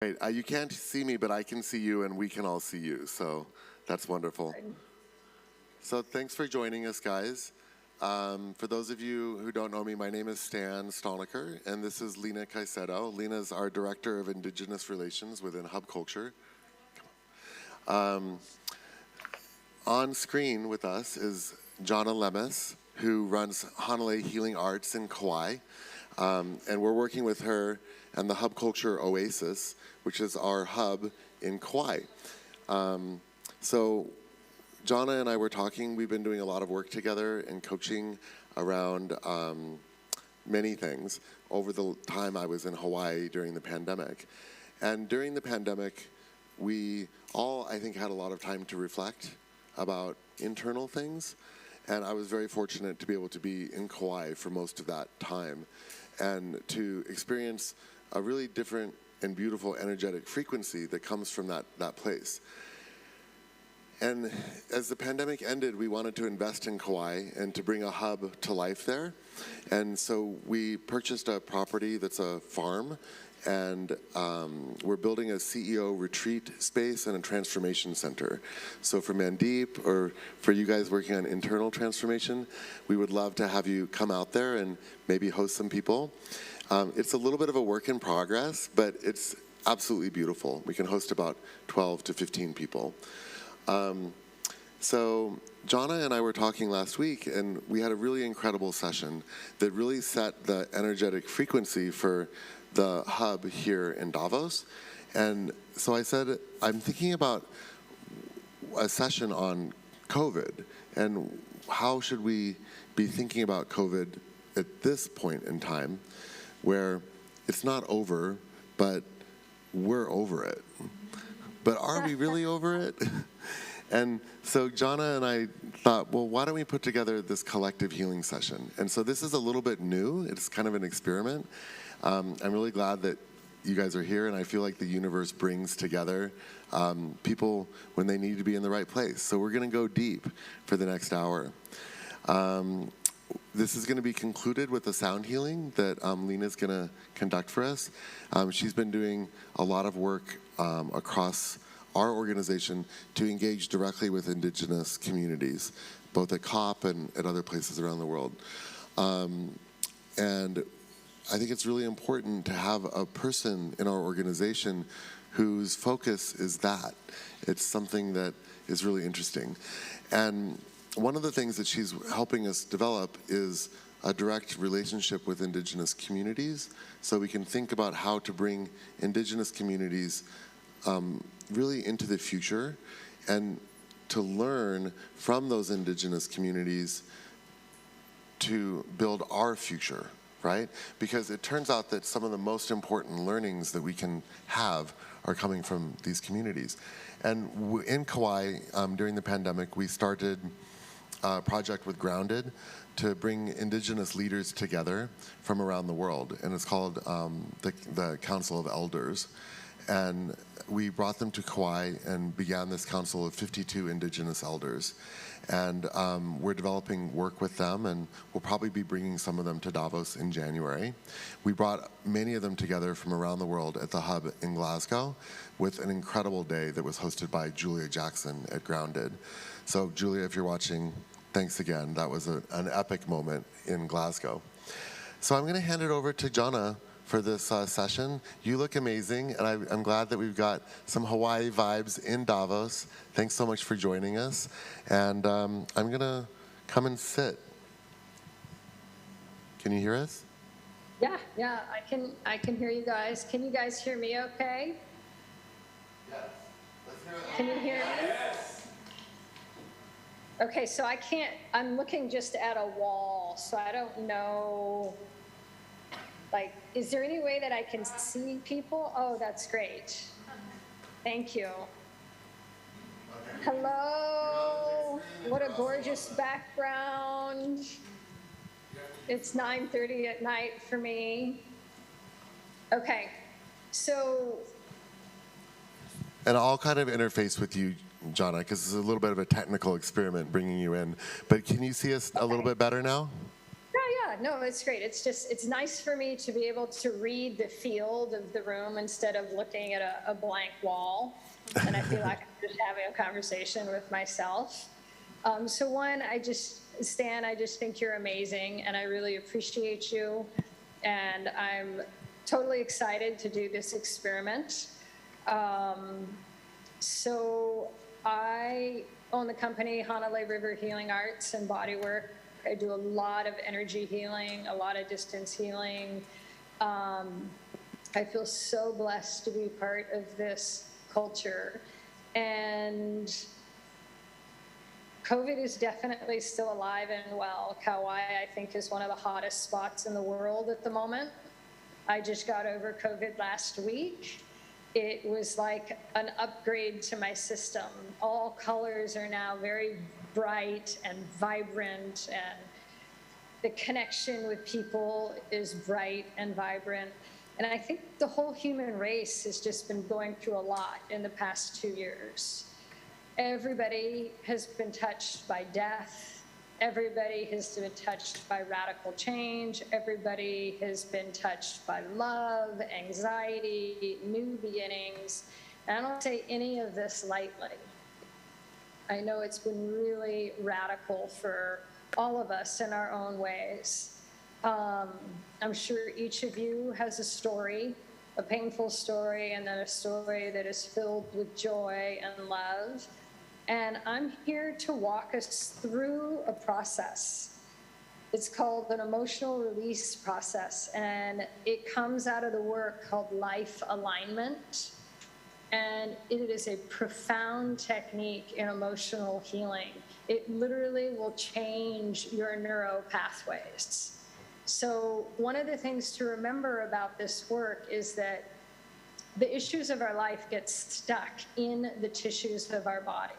Great. You can't see me, but I can see you, and we can all see you. So that's wonderful. So thanks for joining us, guys. For those of you who don't know me, my name is Stalnaker, and this is Lena Caicedo. Lena is our Director of Indigenous Relations within Hub Culture. On screen with us is Jonna Lemes, who runs Hanalei Healing Arts in Kaua'i. And we're working with her and the Hub Culture Oasis, which is our hub in Kaua'i. So Jonna and I were talking. We've been doing a lot of work together and coaching around many things over the time I was in Hawaii during the pandemic. And during the pandemic, we all, I think, had a lot of time to reflect about internal things. And I was very fortunate to be able to be in Kaua'i for most of that time and to experience a really different and beautiful energetic frequency that comes from that place. And as the pandemic ended, we wanted to invest in Kaua'i and to bring a hub to life there. And so we purchased a property that's a farm, and we're building a CEO retreat space and a transformation center. So for Mandeep, or for you guys working on internal transformation, we would love to have you come out there and maybe host some people. It's a little bit of a work in progress, but it's absolutely beautiful. We can host about 12 to 15 people. So Jonna and I were talking last week, and we had a really incredible session that really set the energetic frequency for the hub here in Davos. And so I said, I'm thinking about a session on COVID, and how should we be thinking about COVID at this point in time, where it's not over, but we're over it. But are we really over it? And so Jonna and I thought, well, why don't we put together this collective healing session? And so this is a little bit new. It's kind of an experiment. I'm really glad that you guys are here, and I feel like the universe brings together people when they need to be in the right place. So we're going to go deep for the next hour. This is going to be concluded with a sound healing that Lena's going to conduct for us. She's been doing a lot of work across our organization to engage directly with indigenous communities, both at COP and at other places around the world. And I think it's really important to have a person in our organization whose focus is that. It's something that is really interesting. And one of the things that she's helping us develop is a direct relationship with indigenous communities, so we can think about how to bring indigenous communities really into the future and to learn from those indigenous communities to build our future. Right? Because it turns out that some of the most important learnings that we can have are coming from these communities. And in Kaua'i, during the pandemic, we started a project with Grounded to bring indigenous leaders together from around the world. And it's called the Council of Elders. And we brought them to Kaua'i and began this council of 52 indigenous elders. And we're developing work with them, and we'll probably be bringing some of them to Davos in January. We brought many of them together from around the world at the hub in Glasgow with an incredible day that was hosted by Julia Jackson at Grounded. So Julia, if you're watching, thanks again. That was an epic moment in Glasgow. So I'm going to hand it over to Jonna for this session. You look amazing, and I'm glad that we've got some Hawaii vibes in Davos. Thanks so much for joining us. And I'm gonna come and sit. Can you hear us? Yeah, I can hear you guys. Can you guys hear me okay? Yes. Let's hear it. Can you hear me? Yes. Okay, so I'm looking just at a wall, so I don't know. Like, is there any way that I can see people? Oh, that's great. Thank you. Hello. What a gorgeous background. It's 9:30 at night for me. Okay, so. And I'll kind of interface with you, Jonna, because it's a little bit of a technical experiment bringing you in. But can you see us a little bit better now? Yeah, no, it's great. It's just, it's nice for me to be able to read the field of the room instead of looking at a blank wall. And I feel like I'm just having a conversation with myself. So one, Stan, I just think you're amazing and I really appreciate you. And I'm totally excited to do this experiment. So I own the company Hanalei River Healing Arts and Bodywork. I do a lot of energy healing, a lot of distance healing. I feel so blessed to be part of this culture. And COVID is definitely still alive and well. Kaua'i, I think, is one of the hottest spots in the world at the moment. I just got over COVID last week. It was like an upgrade to my system. All colors are now very bright and vibrant, and the connection with people is bright and vibrant. And I think the whole human race has just been going through a lot in the past 2 years. Everybody has been touched by death. Everybody has been touched by radical change. Everybody has been touched by love, anxiety, new beginnings. And I don't say any of this lightly. I know it's been really radical for all of us in our own ways. I'm sure each of you has a story, a painful story, and then a story that is filled with joy and love. And I'm here to walk us through a process. It's called an emotional release process, and it comes out of the work called life alignment. And it is a profound technique in emotional healing. It literally will change your neuro pathways. So one of the things to remember about this work is that the issues of our life get stuck in the tissues of our body.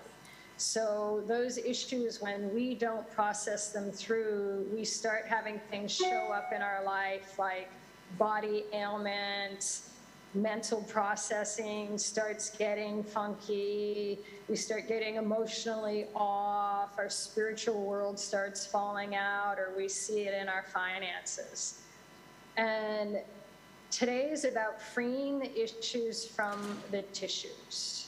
So those issues, when we don't process them through, we start having things show up in our life like body ailments, mental processing starts getting funky, we start getting emotionally off, our spiritual world starts falling out, or we see it in our finances. And today is about freeing the issues from the tissues.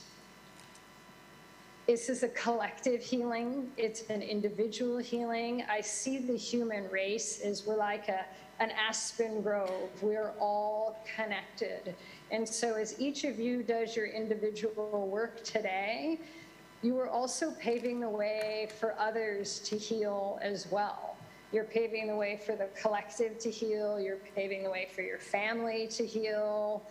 This is a collective healing. It's an individual healing. I see the human race as we're like an aspen grove. We're all connected. And so as each of you does your individual work today, you are also paving the way for others to heal as well. You're paving the way for the collective to heal. You're paving the way for your family to heal.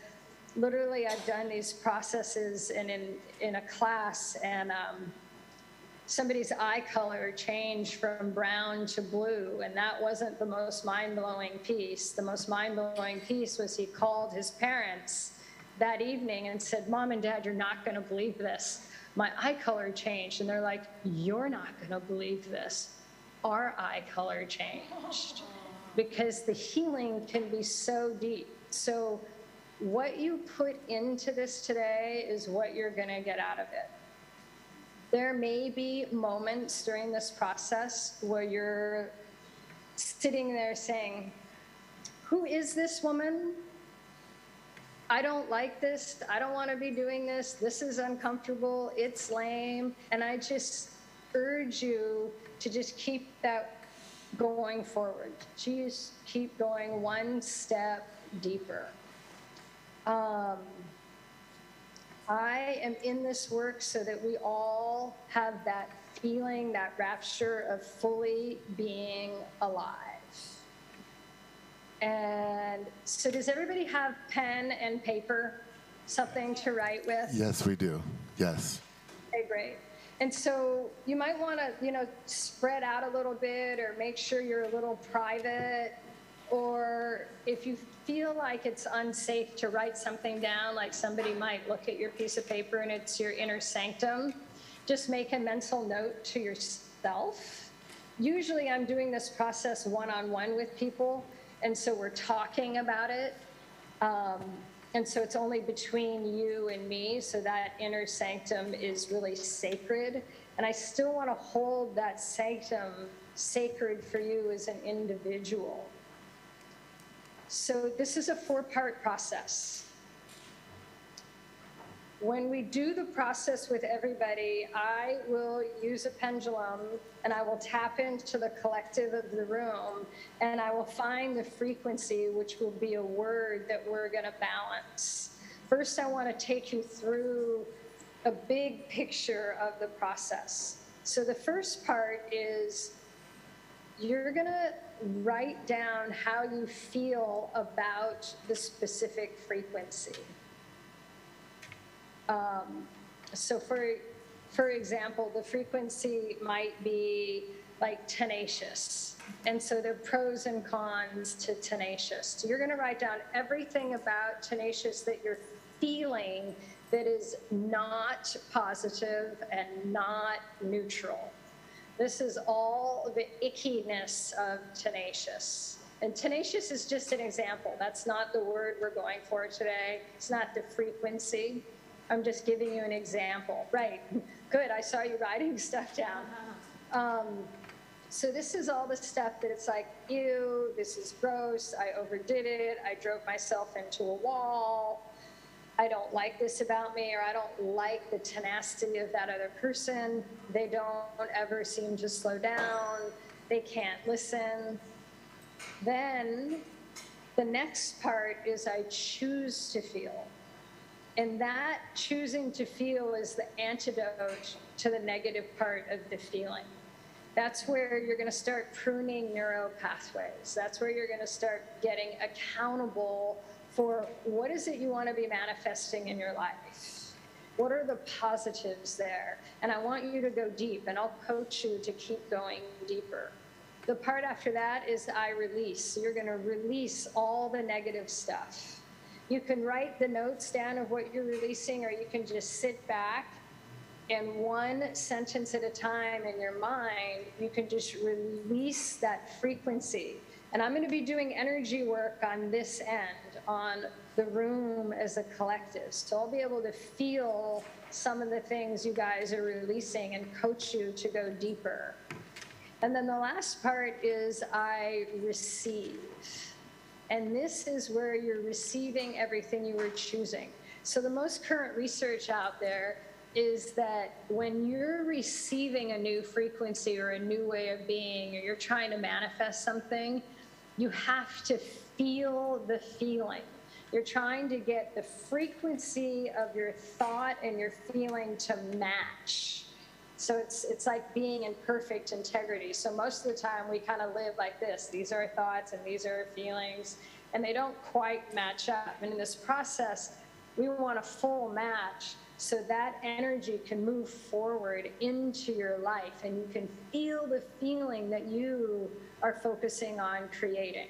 Literally, I've done these processes in a class, and somebody's eye color changed from brown to blue, and that wasn't the most mind-blowing piece. The most mind-blowing piece was he called his parents that evening and said, "Mom and Dad, you're not going to believe this. My eye color changed." And they're like, "You're not going to believe this. Our eye color changed." Because the healing can be so deep. So what you put into this today is what you're going to get out of it. There may be moments during this process where you're sitting there saying, "Who is this woman? I don't like this. I don't want to be doing this. This is uncomfortable. It's lame." And I just urge you to just keep that going forward. Just keep going one step deeper. I am in this work so that we all have that feeling, that rapture of fully being alive. And so does everybody have pen and paper, something to write with? Yes, we do. Yes. Okay, great. And so you might want to, spread out a little bit, or make sure you're a little private. Or if you feel like it's unsafe to write something down, like somebody might look at your piece of paper and it's your inner sanctum, just make a mental note to yourself. Usually I'm doing this process one-on-one with people, and so we're talking about it. And so it's only between you and me, so that inner sanctum is really sacred. And I still want to hold that sanctum sacred for you as an individual. So this is a 4-part process. When we do the process with everybody, I will use a pendulum and I will tap into the collective of the room, and I will find the frequency, which will be a word that we're going to balance. First, I want to take you through a big picture of the process. So the first part is you're going to write down how you feel about the specific frequency. So for example, the frequency might be like tenacious. And so there are pros and cons to tenacious. So you're going to write down everything about tenacious that you're feeling that is not positive and not neutral. This is all the ickiness of tenacious. And tenacious is just an example. That's not the word we're going for today. It's not the frequency. I'm just giving you an example. Right, good, I saw you writing stuff down. So this is all the stuff that it's like, ew, this is gross, I overdid it, I drove myself into a wall, I don't like this about me, or I don't like the tenacity of that other person, they don't ever seem to slow down, they can't listen. Then the next part is I choose to feel. And that choosing to feel is the antidote to the negative part of the feeling. That's where you're going to start pruning neural pathways. That's where you're going to start getting accountable for what is it you want to be manifesting in your life? What are the positives there? And I want you to go deep, and I'll coach you to keep going deeper. The part after that is I release. So you're going to release all the negative stuff. You can write the notes down of what you're releasing, or you can just sit back and one sentence at a time in your mind, you can just release that frequency. And I'm going to be doing energy work on this end, on the room as a collective. So I'll be able to feel some of the things you guys are releasing and coach you to go deeper. And then the last part is I receive. And this is where you're receiving everything you were choosing. So the most current research out there is that when you're receiving a new frequency or a new way of being, or you're trying to manifest something, you have to feel the feeling. You're trying to get the frequency of your thought and your feeling to match. So it's like being in perfect integrity. So most of the time we kind of live like this. These are our thoughts and these are our feelings, and they don't quite match up. And in this process, we want a full match so that energy can move forward into your life and you can feel the feeling that you are focusing on creating.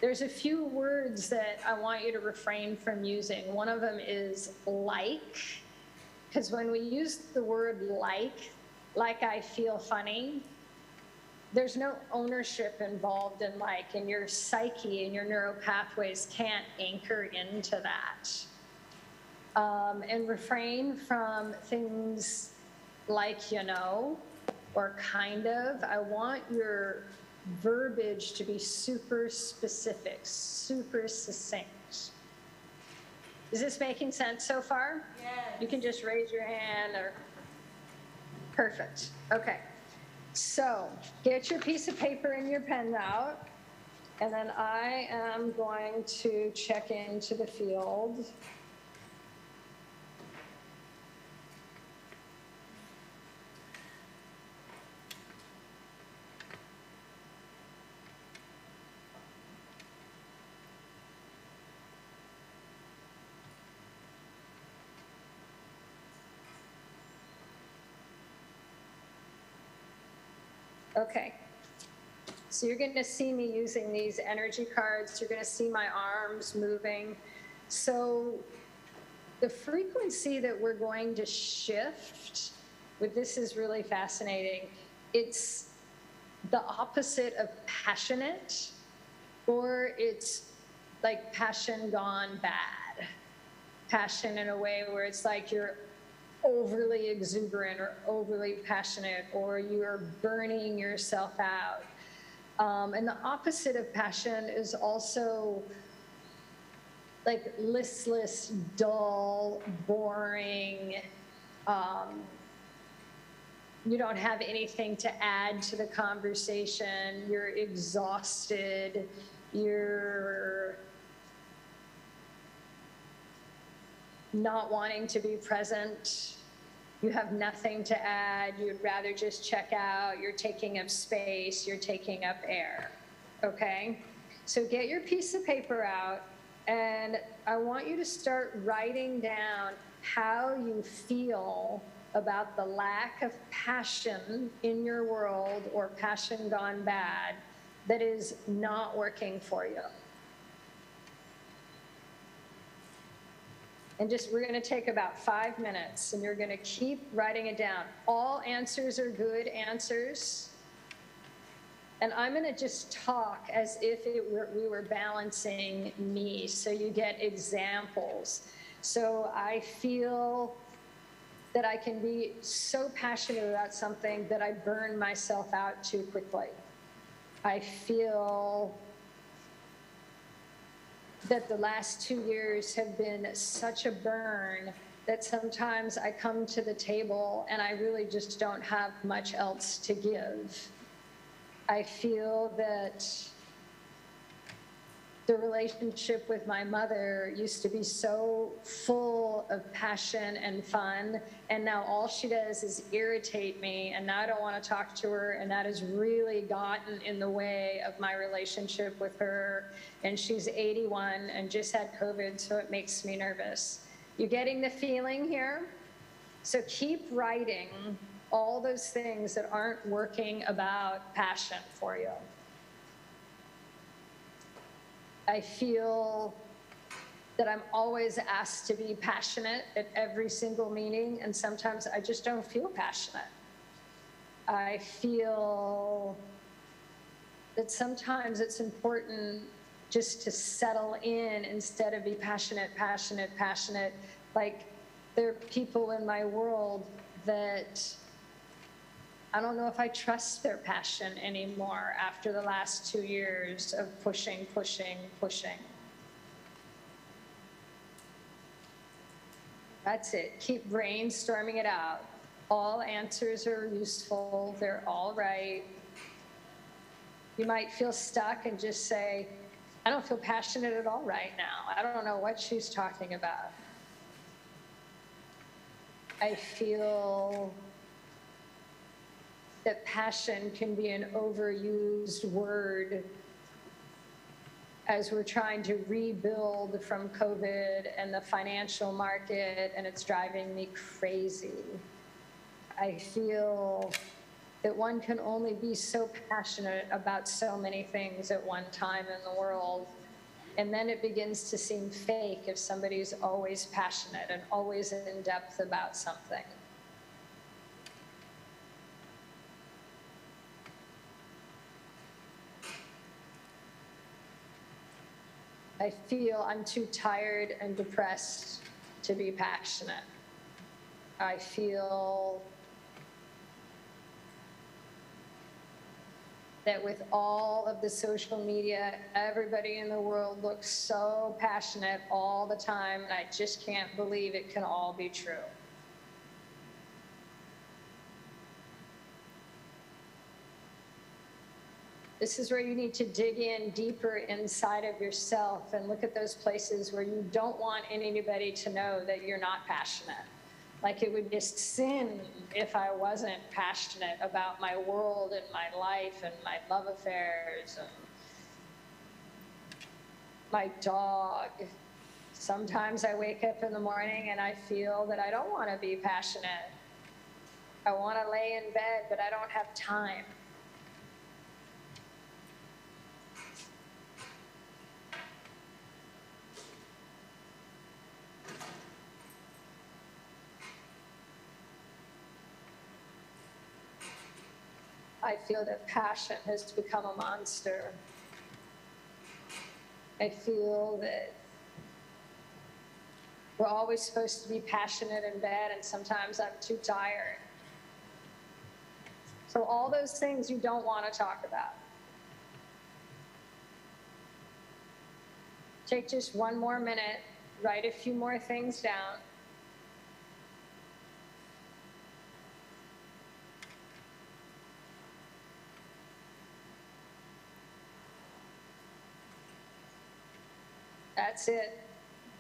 There's a few words that I want you to refrain from using. One of them is like. Because when we use the word like I feel funny, there's no ownership involved in like, and your psyche and your neural pathways can't anchor into that. And refrain from things like, you know, or kind of. I want your verbiage to be super specific, super succinct. Is this making sense so far? Yes. You can just raise your hand or, perfect. Okay. So get your piece of paper and your pen out, and then I am going to check into the field. Okay, so you're going to see me using these energy cards. You're going to see my arms moving. So the frequency that we're going to shift with this is really fascinating. It's the opposite of passionate, or it's like passion gone bad. Passion in a way where it's like you're overly exuberant or overly passionate, or you're burning yourself out. And the opposite of passion is also like listless, dull, boring. You don't have anything to add to the conversation. You're exhausted. You're not wanting to be present. You have nothing to add. You'd rather just check out. You're taking up space. You're taking up air. Okay? So get your piece of paper out, and I want you to start writing down how you feel about the lack of passion in your world, or passion gone bad, that is not working for you. And we're going to take about 5 minutes, and you're going to keep writing it down. All answers are good answers. And I'm going to just talk as if we were balancing me, so you get examples. So I feel that I can be so passionate about something that I burn myself out too quickly. I feel that the last 2 years have been such a burn that sometimes I come to the table and I really just don't have much else to give. I feel that the relationship with my mother used to be so full of passion and fun, and now all she does is irritate me, and now I don't want to talk to her, and that has really gotten in the way of my relationship with her. And she's 81 and just had COVID, so it makes me nervous. You getting the feeling here? So keep writing all those things that aren't working about passion for you. I feel that I'm always asked to be passionate at every single meeting, and sometimes I just don't feel passionate. I feel that sometimes it's important just to settle in instead of be passionate, passionate, passionate. Like, there are people in my world that I don't know if I trust their passion anymore after the last 2 years of pushing, pushing, pushing. That's it. Keep brainstorming it out. All answers are useful. They're all right. You might feel stuck and just say, I don't feel passionate at all right now. I don't know what she's talking about. I feel that passion can be an overused word as we're trying to rebuild from COVID and the financial market, and it's driving me crazy. I feel that one can only be so passionate about so many things at one time in the world, and then it begins to seem fake if somebody's always passionate and always in depth about something. I feel I'm too tired and depressed to be passionate. I feel that with all of the social media, everybody in the world looks so passionate all the time, and I just can't believe it can all be true. This is where you need to dig in deeper inside of yourself and look at those places where you don't want anybody to know that you're not passionate. Like, it would be sin if I wasn't passionate about my world and my life and my love affairs and my dog. Sometimes I wake up in the morning and I feel that I don't want to be passionate. I want to lay in bed, but I don't have time. I feel that passion has become a monster. I feel that We're always supposed to be passionate in bed, and sometimes I'm too tired. So all those things you don't want to talk about. Take just one more minute, write a few more things down. That's it.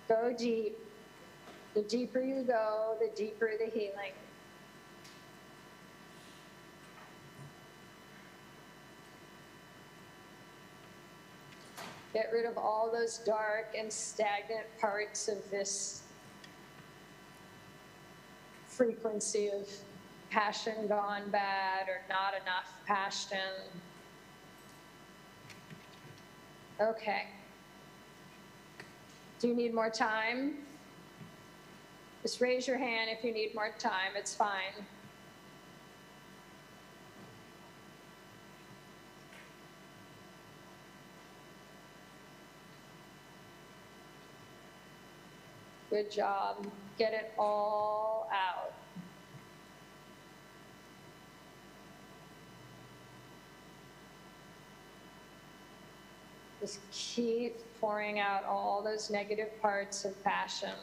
Go deep. The deeper you go, the deeper the healing. Get rid of all those dark and stagnant parts of this frequency of passion gone bad or not enough passion. Okay. Do you need more time? Just raise your hand if you need more time. It's fine. Good job. Get it all out. Just keep pouring out all those negative parts of passion.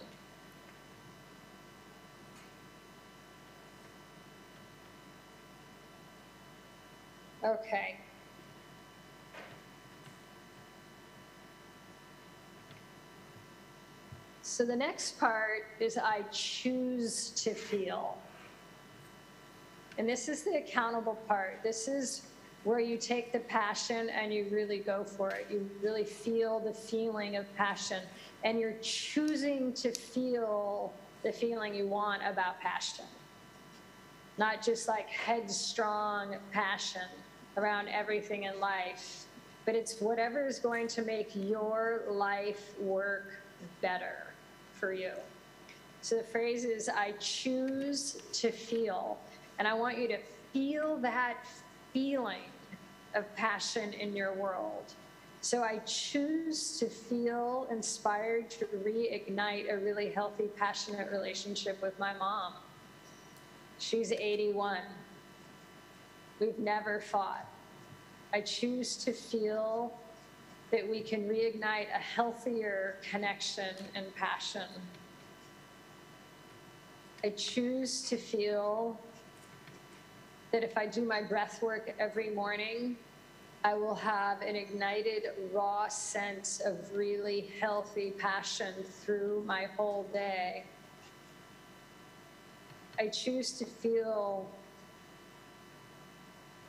Okay. So the next part is I choose to feel. And this is the accountable part. This is where you take the passion and you really go for it. You really feel the feeling of passion. And you're choosing to feel the feeling you want about passion. Not just like headstrong passion around everything in life, but it's whatever is going to make your life work better for you. So the phrase is, I choose to feel. And I want you to feel that feeling of passion in your world. So I choose to feel inspired to reignite a really healthy, passionate relationship with my mom. She's 81. We've never fought. I choose to feel that we can reignite a healthier connection and passion. I choose to feel that if I do my breath work every morning, I will have an ignited, raw sense of really healthy passion through my whole day. I choose to feel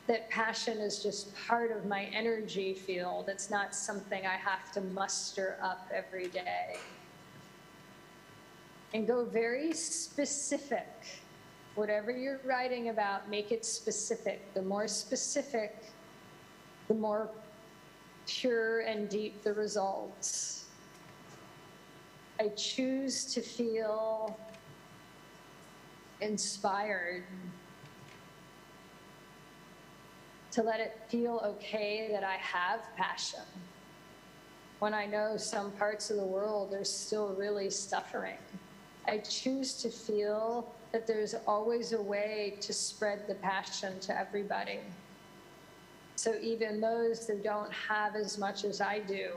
that passion is just part of my energy field. It's not something I have to muster up every day. And go very specific. Whatever you're writing about, make it specific. The more specific, the more pure and deep the results. I choose to feel inspired, to let it feel okay that I have passion, when I know some parts of the world are still really suffering. I choose to feel that there's always a way to spread the passion to everybody. So even those that don't have as much as I do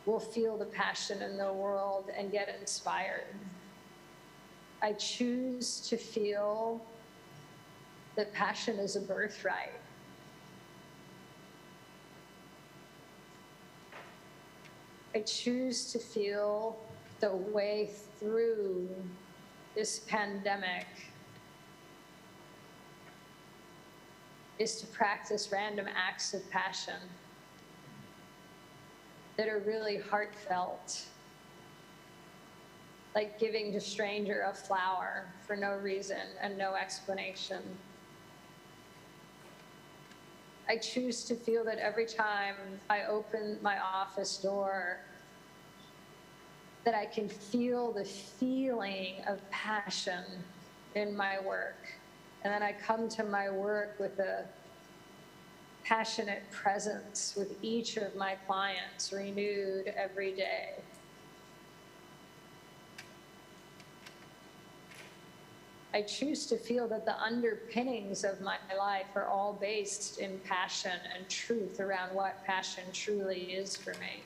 will feel the passion in the world and get inspired. I choose to feel that passion is a birthright. I choose to feel the way through this pandemic is to practice random acts of passion that are really heartfelt, like giving a stranger a flower for no reason and no explanation. I choose to feel that every time I open my office door, that I can feel the feeling of passion in my work. And then I come to my work with a passionate presence with each of my clients, renewed every day. I choose to feel that the underpinnings of my life are all based in passion and truth around what passion truly is for me.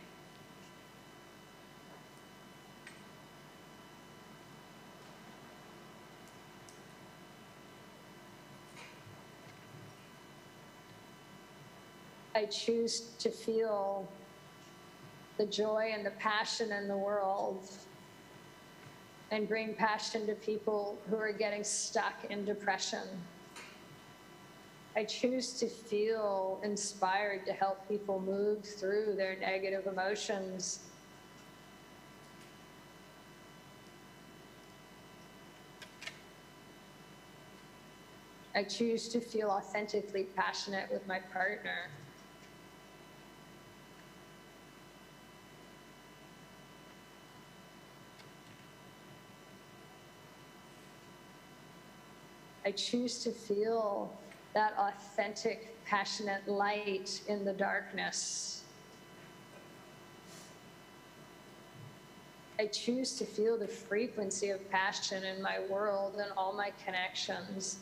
I choose to feel the joy and the passion in the world and bring passion to people who are getting stuck in depression. I choose to feel inspired to help people move through their negative emotions. I choose to feel authentically passionate with my partner. I choose to feel that authentic, passionate light in the darkness. I choose to feel the frequency of passion in my world and all my connections.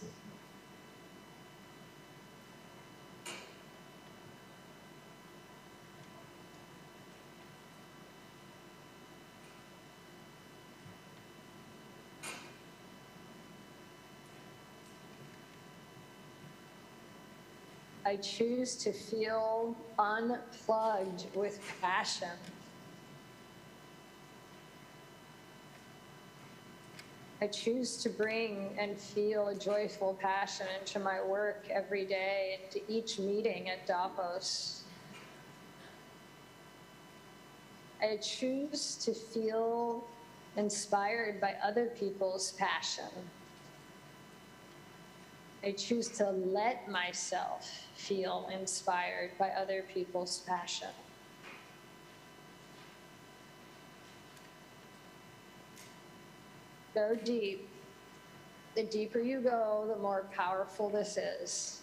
I choose to feel unplugged with passion. I choose to bring and feel a joyful passion into my work every day, into each meeting at Davos. I choose to feel inspired by other people's passion. I choose to let myself feel inspired by other people's passion. Go deep. The deeper you go, the more powerful this is.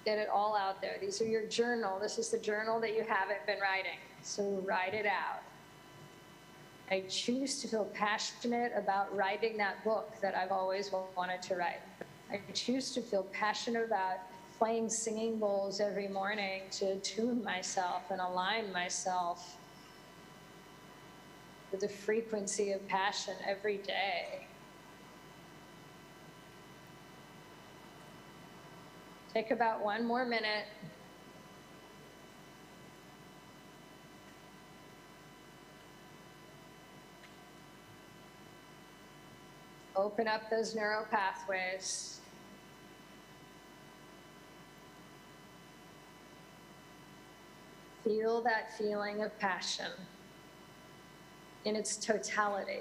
Get it all out there. These are your journal. This is the journal that you haven't been writing. So write it out. I choose to feel passionate about writing that book that I've always wanted to write. I choose to feel passionate about playing singing bowls every morning to tune myself and align myself with the frequency of passion every day. Take about 1 more minute. Open up those neural pathways. Feel that feeling of passion in its totality.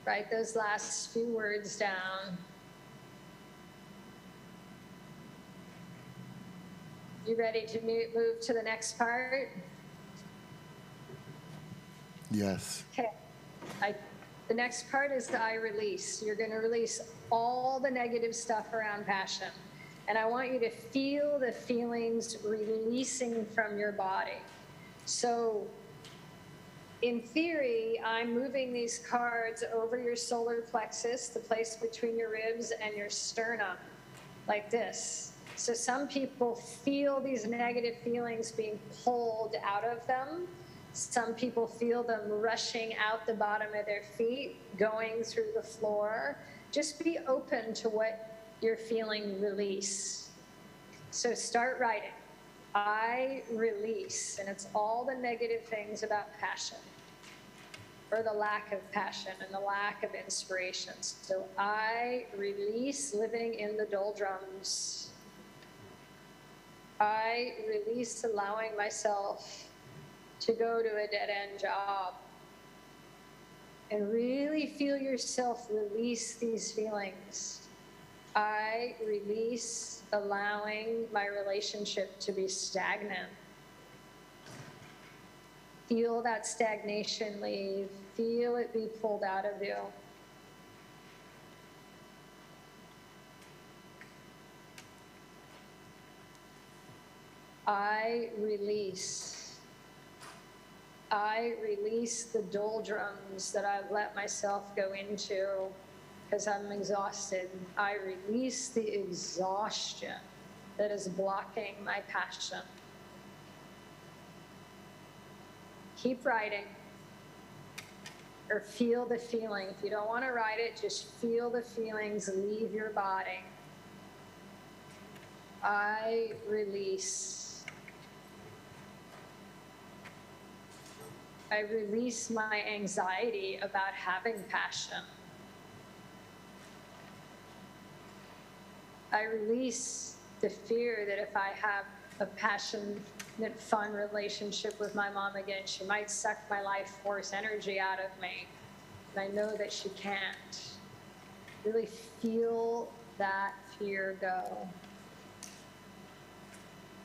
Write those last few words down. You ready to move to the next part? Yes. Okay. The next part is the I release. You're going to release all the negative stuff around passion. And I want you to feel the feelings releasing from your body. So in theory, I'm moving these cards over your solar plexus, the place between your ribs and your sternum, like this. So some people feel these negative feelings being pulled out of them. Some people feel them rushing out the bottom of their feet, going through the floor. Just be open to what you're feeling release. So start writing. I release, and it's all the negative things about passion, or the lack of passion and the lack of inspiration. So I release living in the doldrums. I release allowing myself to go to a dead-end job. And really feel yourself release these feelings. I release allowing my relationship to be stagnant. Feel that stagnation leave. Feel it be pulled out of you. I release. I release the doldrums that I've let myself go into because I'm exhausted. I release the exhaustion that is blocking my passion. Keep writing, or feel the feeling. If you don't want to write it, just feel the feelings leave your body. I release. I release my anxiety about having passion. I release the fear that if I have a passionate, fun relationship with my mom again, she might suck my life force energy out of me. And I know that she can't. Really feel that fear go.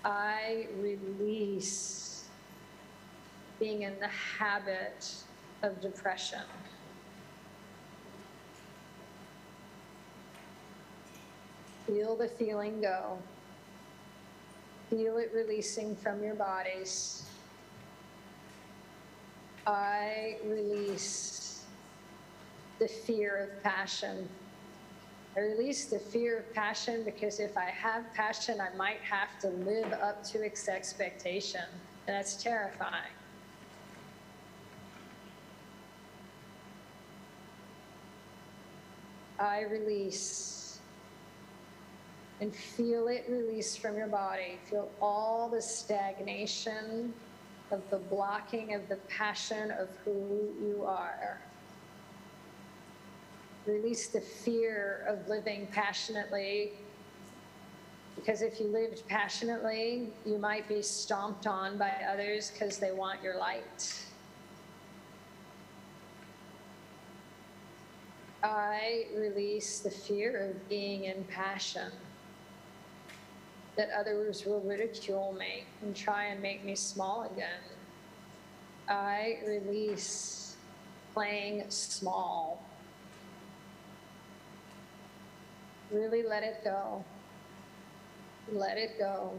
I release being in the habit of depression. Feel the feeling go. Feel it releasing from your bodies. I release the fear of passion. I release the fear of passion because if I have passion, I might have to live up to its expectation, and that's terrifying. I release. And feel it release from your body. Feel all the stagnation of the blocking of the passion of who you are. Release the fear of living passionately, because if you lived passionately, you might be stomped on by others because they want your light. I release the fear of being in passion, that others will ridicule me and try and make me small again. I release playing small. Really let it go. Let it go.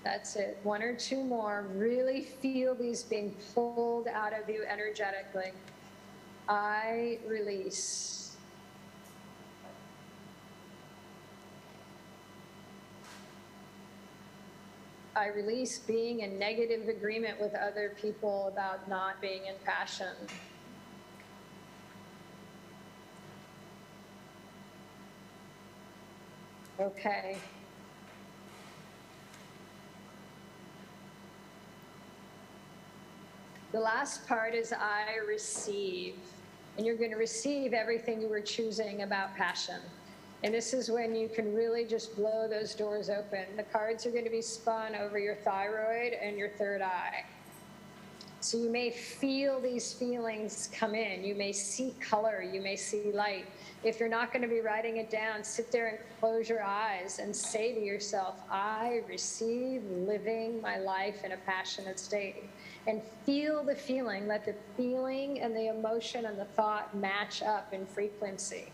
That's it. One or two more. Really feel these being pulled out of you energetically. I release. I release being in negative agreement with other people about not being in passion. Okay. The last part is I receive. And you're going to receive everything you were choosing about passion. And this is when you can really just blow those doors open. The cards are going to be spun over your thyroid and your third eye. So you may feel these feelings come in. You may see color. You may see light. If you're not going to be writing it down, sit there and close your eyes and say to yourself, I receive living my life in a passionate state. And feel the feeling. Let the feeling and the emotion and the thought match up in frequency.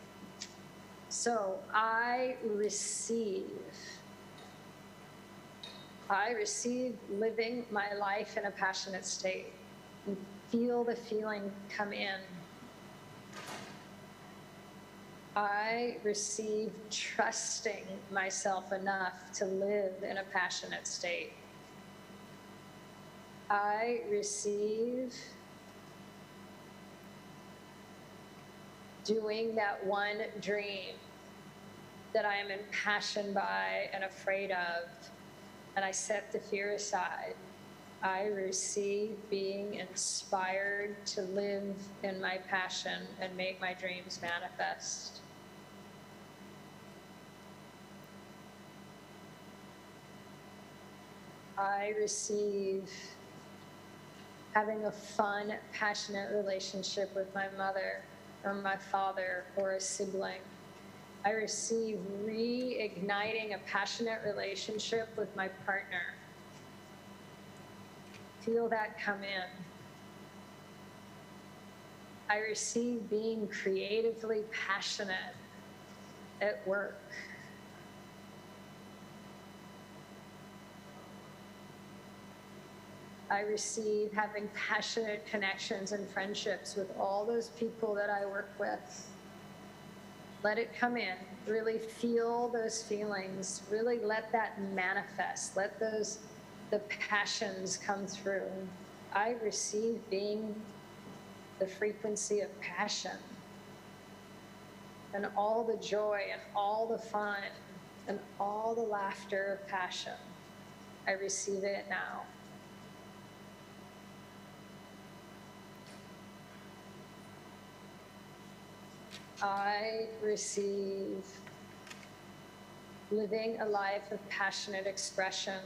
So I receive living my life in a passionate state. And feel the feeling come in. I receive trusting myself enough to live in a passionate state. I receive doing that one dream that I am impassioned by and afraid of, and I set the fear aside. I receive being inspired to live in my passion and make my dreams manifest. I receive having a fun, passionate relationship with my mother or my father or a sibling. I receive reigniting a passionate relationship with my partner. Feel that come in. I receive being creatively passionate at work. I receive having passionate connections and friendships with all those people that I work with. Let it come in. Really feel those feelings. Really let that manifest. Let the passions come through. I receive being the frequency of passion and all the joy and all the fun and all the laughter of passion. I receive it now. I receive living a life of passionate expression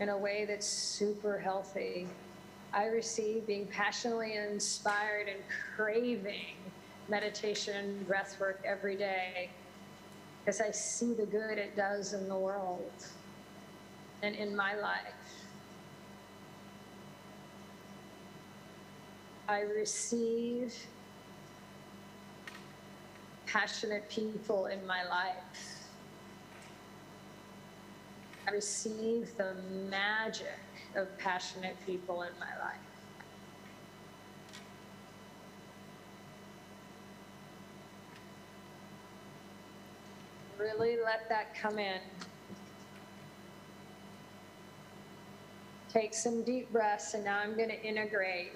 in a way that's super healthy. I receive being passionately inspired and craving meditation and breath work every day because I see the good it does in the world and in my life. I receive passionate people in my life. I receive the magic of passionate people in my life. Really let that come in. Take some deep breaths, and now I'm going to integrate.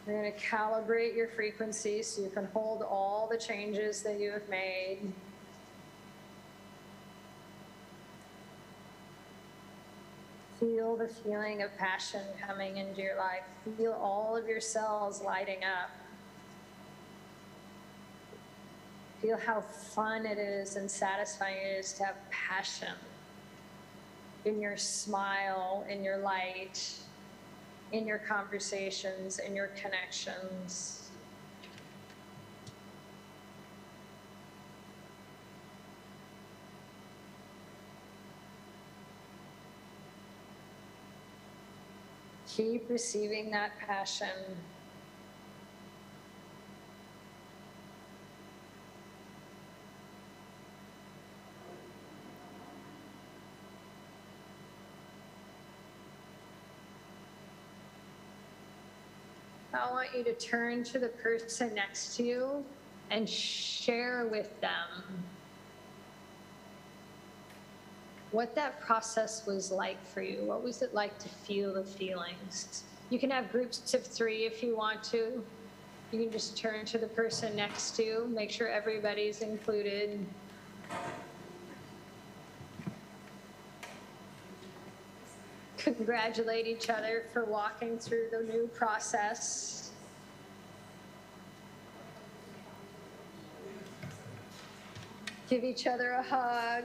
You're going to calibrate your frequency so you can hold all the changes that you have made. Feel the feeling of passion coming into your life. Feel all of your cells lighting up. Feel how fun it is and satisfying it is to have passion in your smile, in your light, in your conversations, in your connections. Keep receiving that passion. I want you to turn to the person next to you and share with them what that process was like for you. What was it like to feel the feelings? You can have groups of 3 if you want to. You can just turn to the person next to you, make sure everybody's included. Congratulate each other for walking through the new process. Give each other a hug.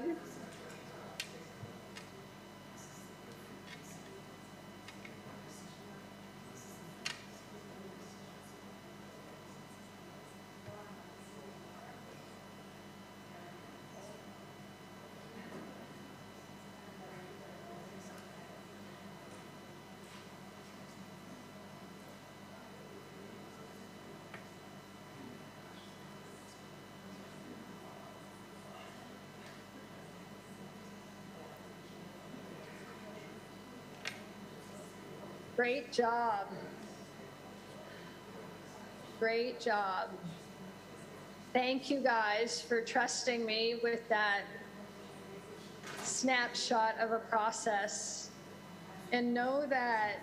Great job. Great job. Thank you guys for trusting me with that snapshot of a process. And know that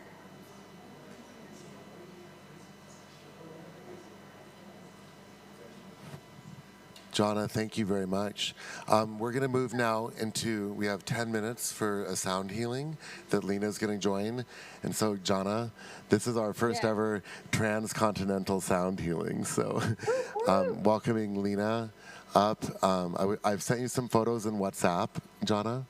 Jonna, thank you very much. We're going to move now into, we have 10 minutes for a sound healing that Lena's going to join. And so, Jonna, this is our first ever transcontinental sound healing. So, welcoming Lena up. I've sent you some photos in WhatsApp, Jonna,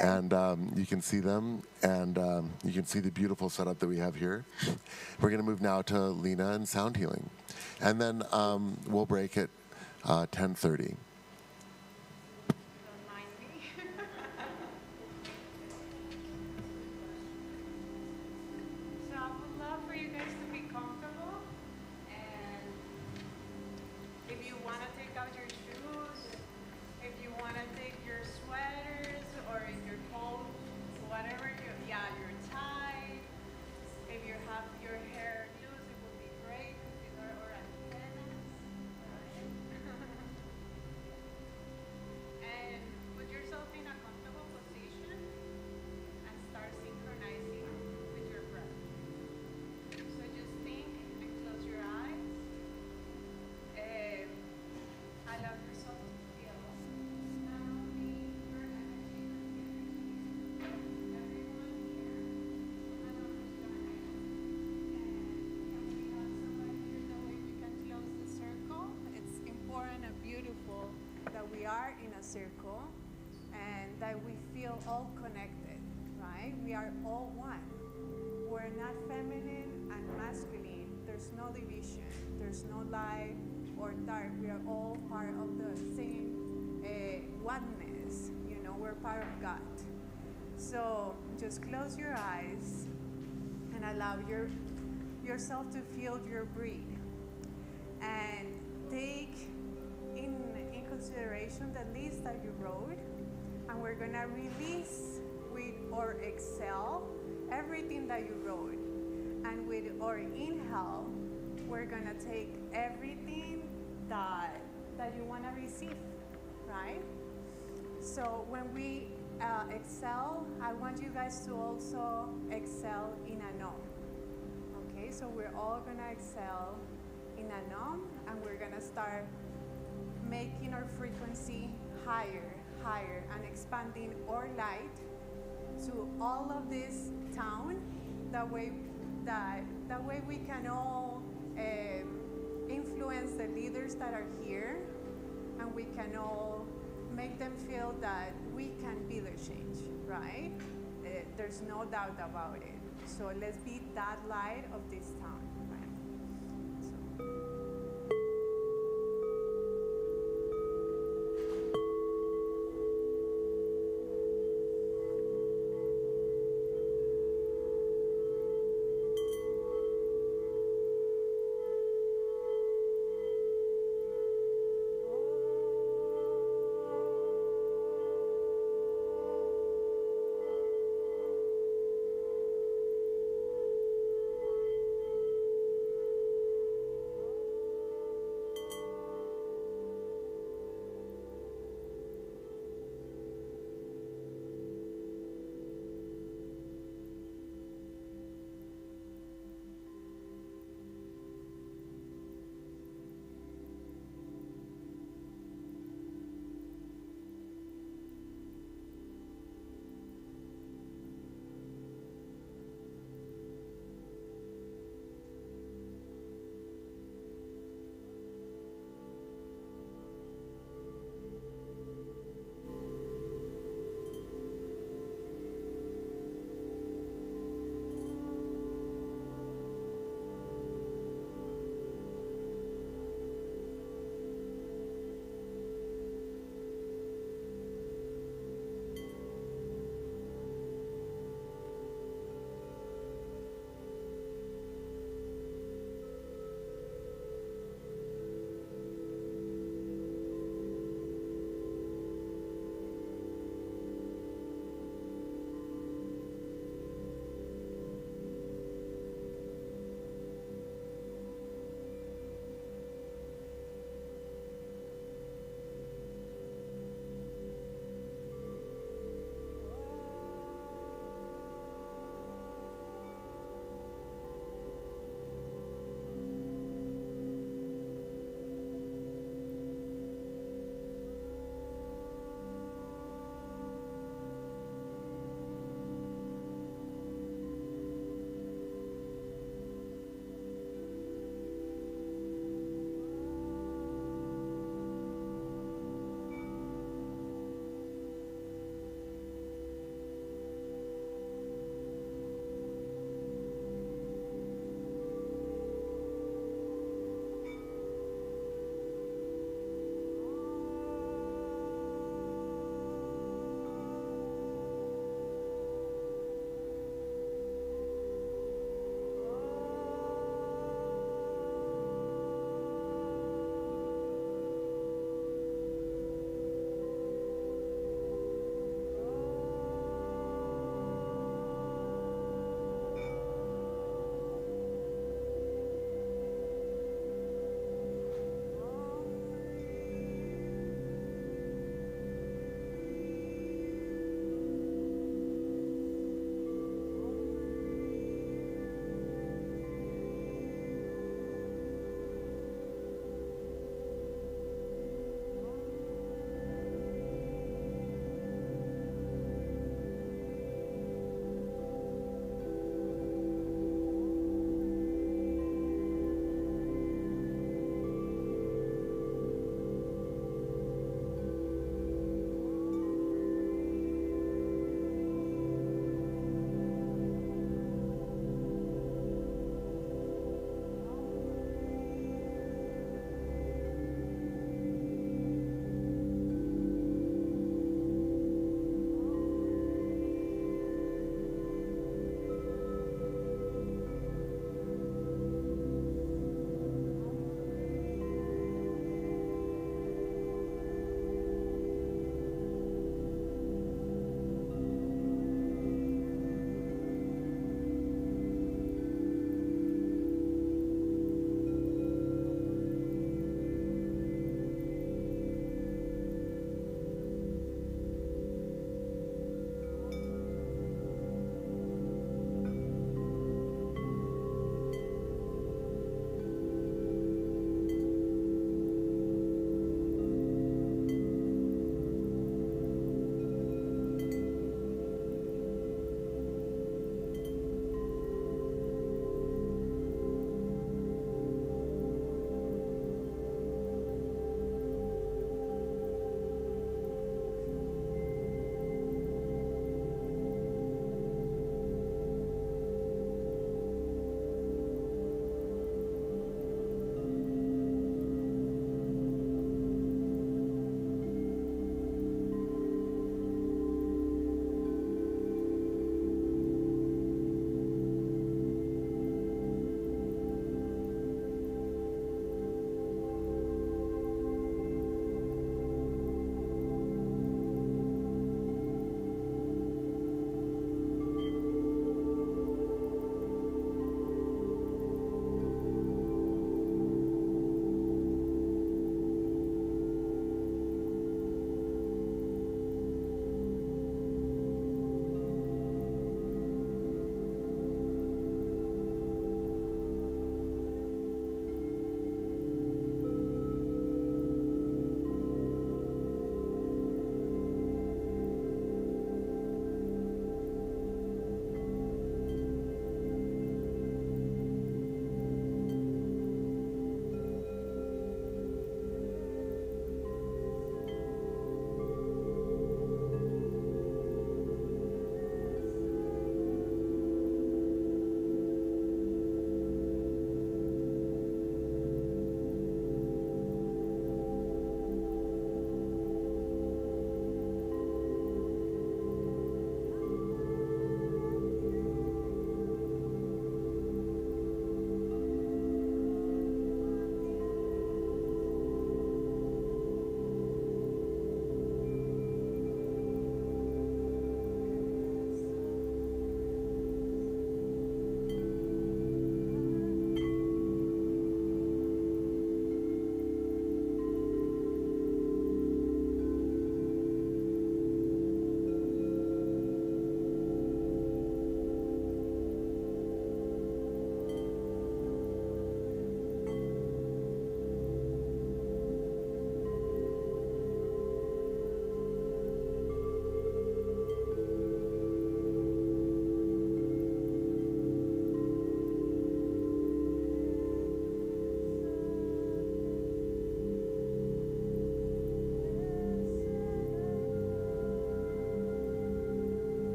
and you can see them, and you can see the beautiful setup that we have here. We're going to move now to Lena and sound healing. And then we'll break at 10:30. So I would love for you guys to be comfortable. want to take out your shoes, if you want to take your sweaters or your coat, whatever, your tie. If you have your hair loose, it would be great because these are our antennas. And put yourself in a comfortable position and start synchronizing with your breath. So just think and close your eyes. Allow yourself to feel not only your energy, but the energy of everyone here. Allow yourself. And we have somebody here that way we can close the circle. It's important and beautiful that we are in a circle and that we feel all connected, right? We are all one. We're not feminine and masculine. There's no division. There's no light or dark. We are all part of the same oneness. You know, we're part of God. So just close your eyes and allow yourself to feel your breath. And take in consideration the list that you wrote. And we're going to release with or exhale everything that you wrote. And with our inhale, we're going to take everything that you want to receive, right? So when we exhale, I want you guys to also exhale in a nom. Okay, so we're all going to exhale in a nom, and we're going to start making our frequency higher, higher, and expanding our light to all of this town. That way we can all influence the leaders that are here, and we can all make them feel that we can be the change, right? There's no doubt about it. So let's be that light of this town, right?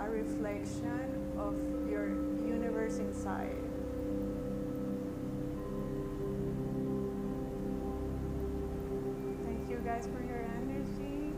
a reflection of your universe inside. Thank you guys for your energy.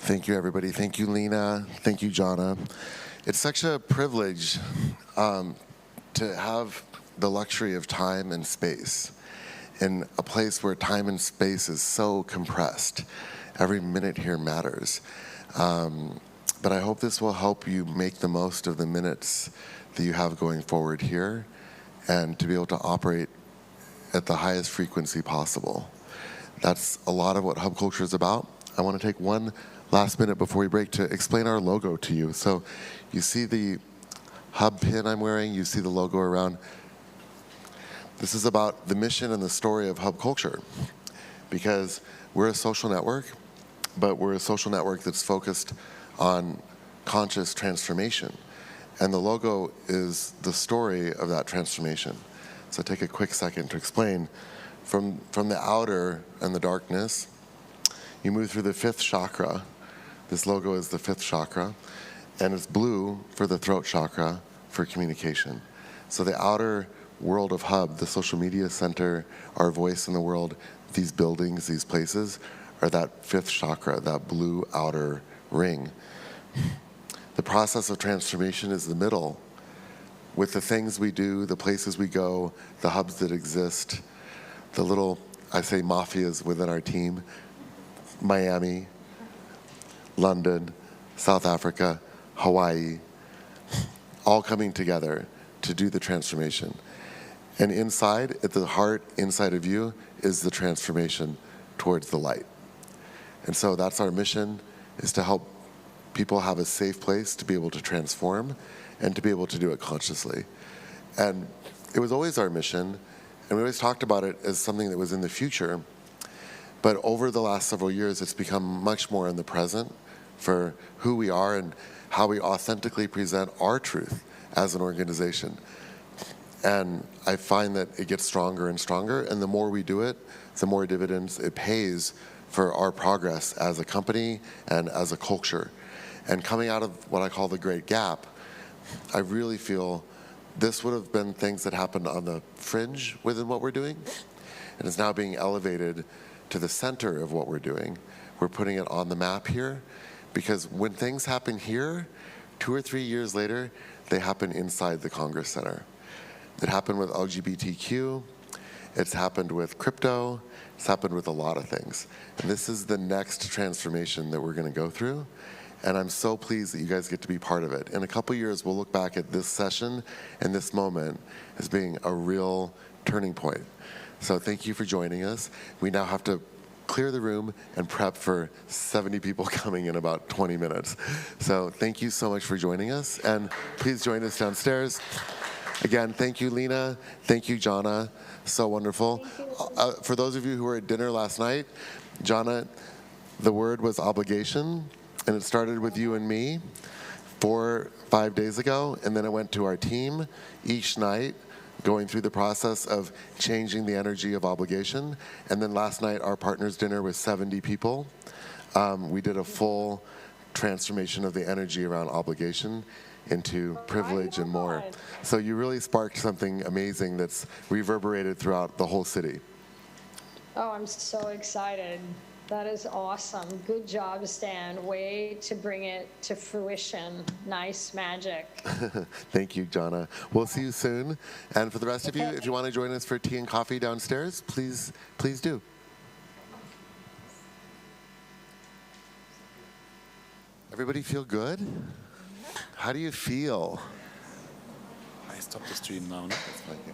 Thank you, everybody. Thank you, Lena. Thank you, Jonna. It's such a privilege to have the luxury of time and space in a place where time and space is so compressed. Every minute here matters. But I hope this will help you make the most of the minutes that you have going forward here and to be able to operate at the highest frequency possible. That's a lot of what Hub Culture is about. I want to take one last minute before we break to explain our logo to you. So you see the Hub pin I'm wearing, you see the logo around. This is about the mission and the story of Hub Culture, because we're a social network, but we're a social network that's focused on conscious transformation. And the logo is the story of that transformation. So take a quick second to explain. From the outer and the darkness, you move through the fifth chakra. This logo is the fifth chakra, and it's blue for the throat chakra for communication. So the outer world of Hub, the social media center, our voice in the world, these buildings, these places, are that fifth chakra, that blue outer ring. The process of transformation is the middle, with the things we do, the places we go, the hubs that exist, the little, I say, mafias within our team, Miami, London, South Africa, Hawaii, all coming together to do the transformation. And inside, at the heart, inside of you, is the transformation towards the light. And so that's our mission, is to help people have a safe place to be able to transform and to be able to do it consciously. And it was always our mission, and we always talked about it as something that was in the future. But over the last several years, it's become much more in the present for who we are and how we authentically present our truth as an organization. And I find that it gets stronger and stronger, and the more we do it, the more dividends it pays for our progress as a company and as a culture. And coming out of what I call the Great Gap, I really feel this would have been things that happened on the fringe within what we're doing, and it's now being elevated to the center of what we're doing. We're putting it on the map here, because when things happen here, 2 or 3 years later, they happen inside the Congress Center. It happened with LGBTQ, it's happened with crypto, it's happened with a lot of things. And this is the next transformation that we're gonna go through. And I'm so pleased that you guys get to be part of it. In a couple years, we'll look back at this session and this moment as being a real turning point. So thank you for joining us. We now have to clear the room and prep for 70 people coming in about 20 minutes. So thank you so much for joining us, and please join us downstairs. Again, thank you, Lena. Thank you, Jonna. So wonderful. For those of you who were at dinner last night, Jonna, the word was obligation, and it started with you and me 4 or 5 days ago, and then it went to our team each night, going through the process of changing the energy of obligation. And then last night, our partners' dinner was 70 people. We did a full transformation of the energy around obligation into privilege and more. So you really sparked something amazing that's reverberated throughout the whole city. Oh, I'm so excited. That is awesome. Good job, Stan. Way to bring it to fruition. Nice magic. Thank you, Jonna. We'll see you soon. And for the rest of you, if you want to join us for tea and coffee downstairs, please do. Everybody feel good? How do you feel? I stop the stream now, no? That's fine, yeah.